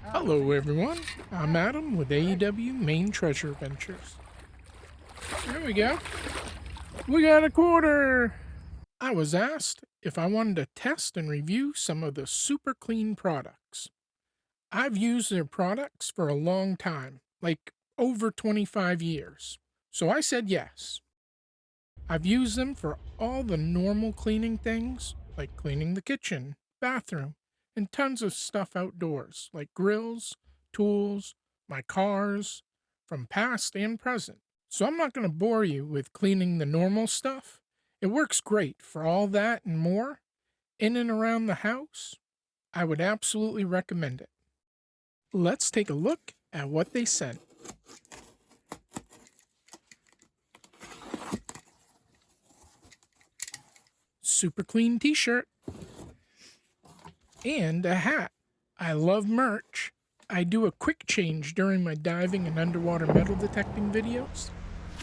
Hello everyone, I'm Adam with AEW Maine Treasure Adventures. Here we go. We got a quarter! I was asked if I wanted to test and review some of the SuperClean products. I've used their products for a long time, like over 25 years, so I said yes. I've used them for all the normal cleaning things, like cleaning the kitchen, bathroom, and tons of stuff outdoors, like grills, tools, my cars, from past and present. So I'm not going to bore you with cleaning the normal stuff. It works great for all that and more, in and around the house. I would absolutely recommend it. Let's take a look at what they sent. SuperClean t-shirt and a hat. I love merch. I do a quick change during my diving and underwater metal detecting videos,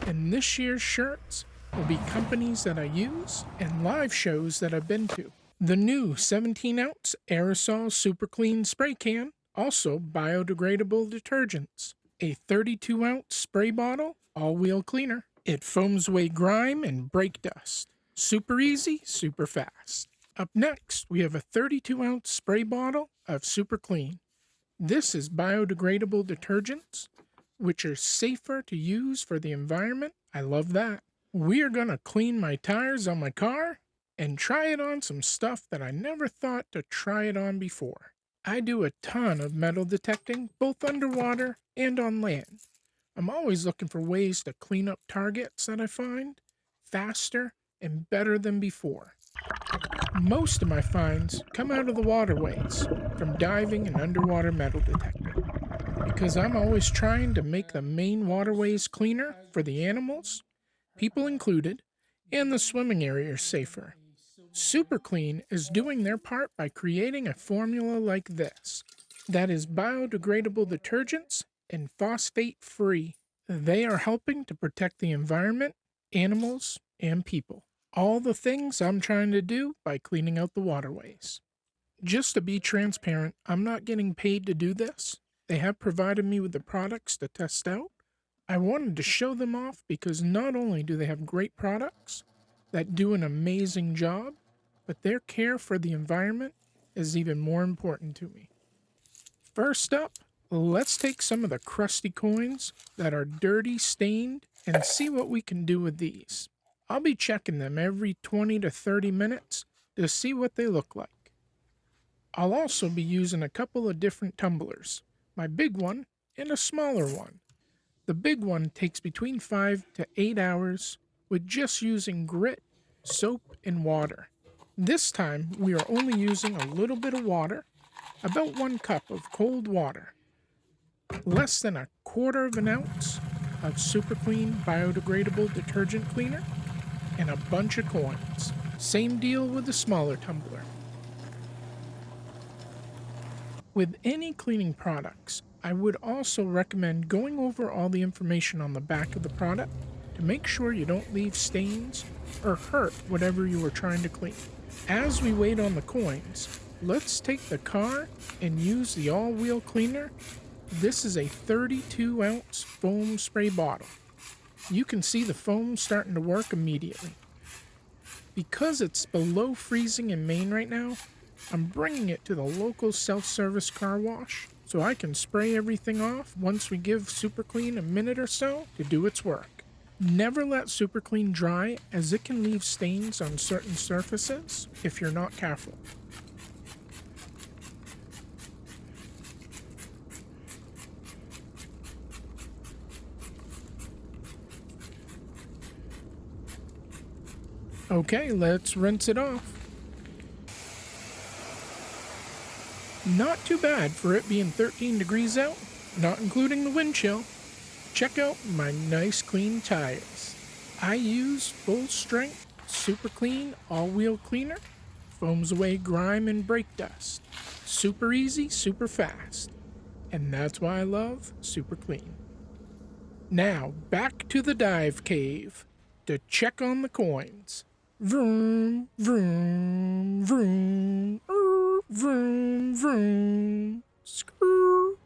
and this year's shirts will be companies that I use and live shows that I've been to. The new 17-ounce Aerosol SuperClean spray can, also biodegradable detergents. A 32-ounce spray bottle, all-wheel cleaner. It foams away grime and brake dust. Super easy, super fast. Up next, we have a 32-ounce spray bottle of SuperClean. This is biodegradable detergents, which are safer to use for the environment. I love that. We are going to clean my tires on my car and try it on some stuff that I never thought to try it on before. I do a ton of metal detecting, both underwater and on land. I'm always looking for ways to clean up targets that I find faster and better than before. Most of my finds come out of the waterways, from diving and underwater metal detecting, because I'm always trying to make the Maine waterways cleaner for the animals, people included, and the swimming areas safer. SuperClean is doing their part by creating a formula like this, that is biodegradable detergents and phosphate-free. They are helping to protect the environment, animals, and people. All the things I'm trying to do by cleaning out the waterways. Just to be transparent, I'm not getting paid to do this. They have provided me with the products to test out. I wanted to show them off because not only do they have great products that do an amazing job, but their care for the environment is even more important to me. First up, let's take some of the crusty coins that are dirty, stained, and see what we can do with these. I'll be checking them every 20 to 30 minutes to see what they look like. I'll also be using a couple of different tumblers, my big one and a smaller one. The big one takes between 5 to 8 hours with just using grit, soap, and water. This time we are only using a little bit of water, about 1 cup of cold water, less than a quarter of an ounce of SuperClean biodegradable detergent cleaner, and a bunch of coins. Same deal with the smaller tumbler. With any cleaning products, I would also recommend going over all the information on the back of the product to make sure you don't leave stains or hurt whatever you are trying to clean. As we wait on the coins, let's take the car and use the all-wheel cleaner. This is a 32-ounce foam spray bottle. You can see the foam starting to work immediately. Because it's below freezing in Maine right now, I'm bringing it to the local self-service car wash so I can spray everything off once we give SuperClean a minute or so to do its work. Never let SuperClean dry, as it can leave stains on certain surfaces if you're not careful. Okay, let's rinse it off. Not too bad for it being 13 degrees out, not including the wind chill. Check out my nice clean tires. I use full strength SuperClean all-wheel cleaner, foams away grime and brake dust. Super easy, super fast. And that's why I love SuperClean. Now, back to the dive cave to check on the coins. Vroom, vroom, vroom, vroom, vroom. Screw.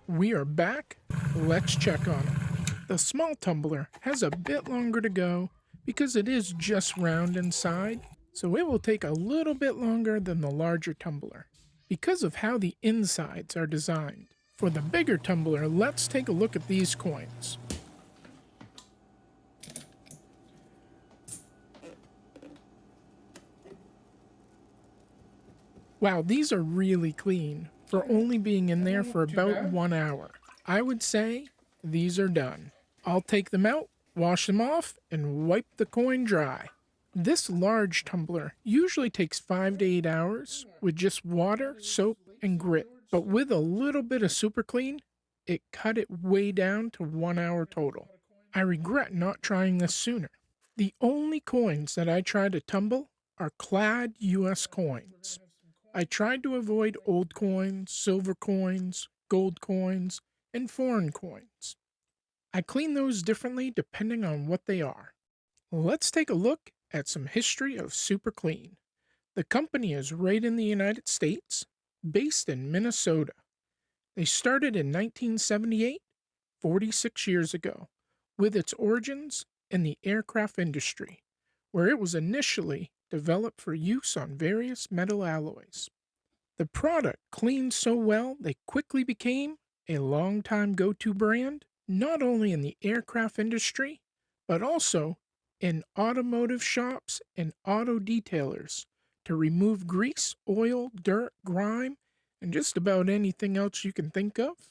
We are back. Let's check on it. The small tumbler has a bit longer to go because it is just round inside, so it will take a little bit longer than the larger tumbler because of how the insides are designed. For the bigger tumbler, let's take a look at these coins. Wow, these are really clean for only being in there for about 1 hour. I would say these are done. I'll take them out, wash them off, and wipe the coin dry. This large tumbler usually takes 5 to 8 hours with just water, soap, and grit. But with a little bit of SuperClean, it cut it way down to 1 hour total. I regret not trying this sooner. The only coins that I try to tumble are clad US coins. I tried to avoid old coins, silver coins, gold coins, and foreign coins. I clean those differently depending on what they are. Let's take a look at some history of SuperClean. The company is right in the United States, based in Minnesota. They started in 1978, 46 years ago, with its origins in the aircraft industry, where it was initially developed for use on various metal alloys. The product cleaned so well they quickly became a long-time go-to brand, not only in the aircraft industry, but also in automotive shops and auto detailers to remove grease, oil, dirt, grime, and just about anything else you can think of.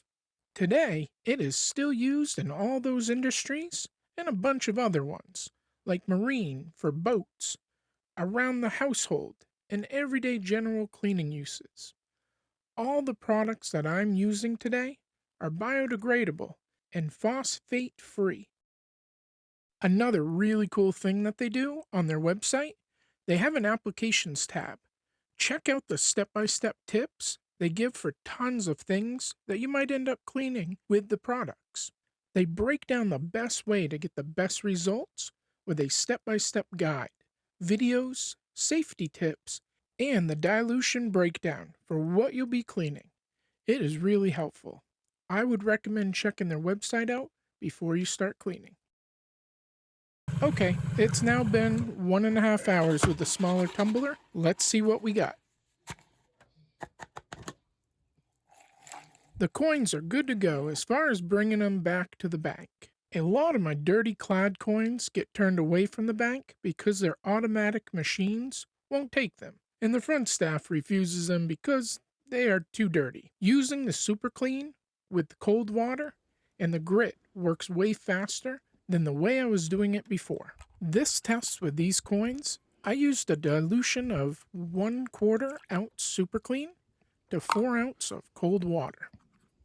Today, it is still used in all those industries and a bunch of other ones, like marine for boats, around the household, and everyday general cleaning uses. All the products that I'm using today are biodegradable and phosphate-free. Another really cool thing that they do on their website, they have an applications tab. Check out the step-by-step tips they give for tons of things that you might end up cleaning with the products. They break down the best way to get the best results with a step-by-step guide, videos, safety tips, and the dilution breakdown for what you'll be cleaning. It is really helpful. I would recommend checking their website out before you start cleaning. Okay, it's now been 1.5 hours with the smaller tumbler. Let's see what we got. The coins are good to go as far as bringing them back to the bank. A lot of my dirty clad coins get turned away from the bank because their automatic machines won't take them, and the front staff refuses them because they are too dirty. Using the SuperClean with cold water and the grit works way faster than the way I was doing it before. This test with these coins, I used a dilution of 1/4 ounce SuperClean to 4 ounces of cold water.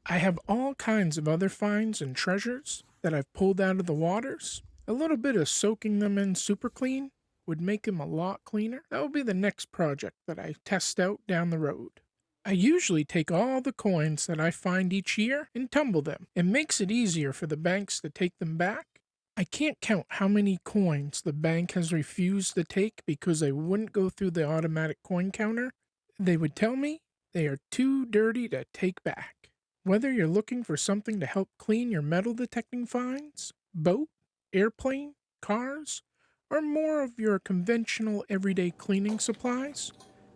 I have all kinds of other finds and treasures that I've pulled out of the waters. A little bit of soaking them in SuperClean would make them a lot cleaner. That will be the next project that I test out down the road. I usually take all the coins that I find each year and tumble them. It makes it easier for the banks to take them back. I can't count how many coins the bank has refused to take because they wouldn't go through the automatic coin counter. They would tell me they are too dirty to take back. Whether you're looking for something to help clean your metal detecting finds, boat, airplane, cars, or more of your conventional everyday cleaning supplies,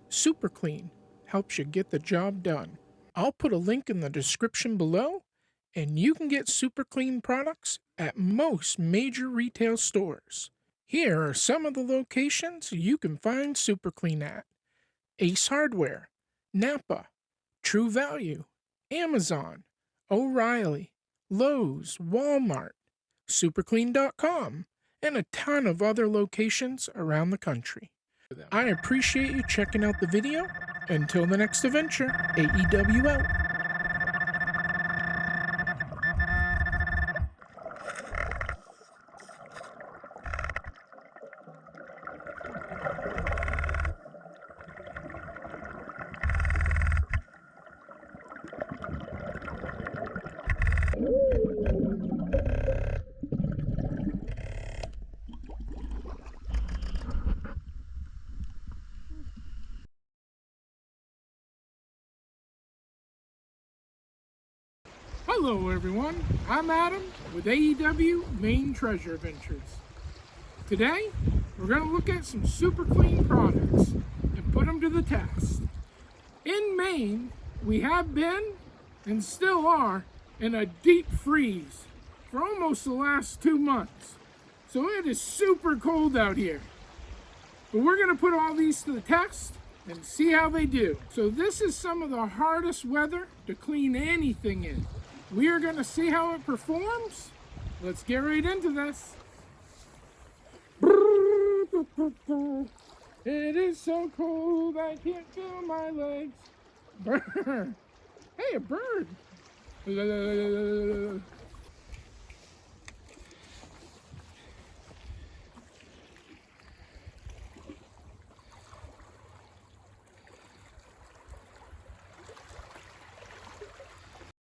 SuperClean helps you get the job done. I'll put a link in the description below, and you can get SuperClean products at most major retail stores. Here are some of the locations you can find SuperClean at: Ace Hardware, Napa, True Value, Amazon, O'Reilly, Lowe's, Walmart, SuperClean.com, and a ton of other locations around the country. I appreciate you checking out the video. Until the next adventure, AEW out. Hello everyone, I'm Adam with AEW Maine Treasure Adventures. Today, we're going to look at some SuperClean products and put them to the test. In Maine, we have been, and still are, in a deep freeze for almost the last 2 months. So it is super cold out here. But we're going to put all these to the test and see how they do. So this is some of the hardest weather to clean anything in. We are going to see how it performs. Let's get right into this. It is so cold I can't feel my legs. Hey, a bird.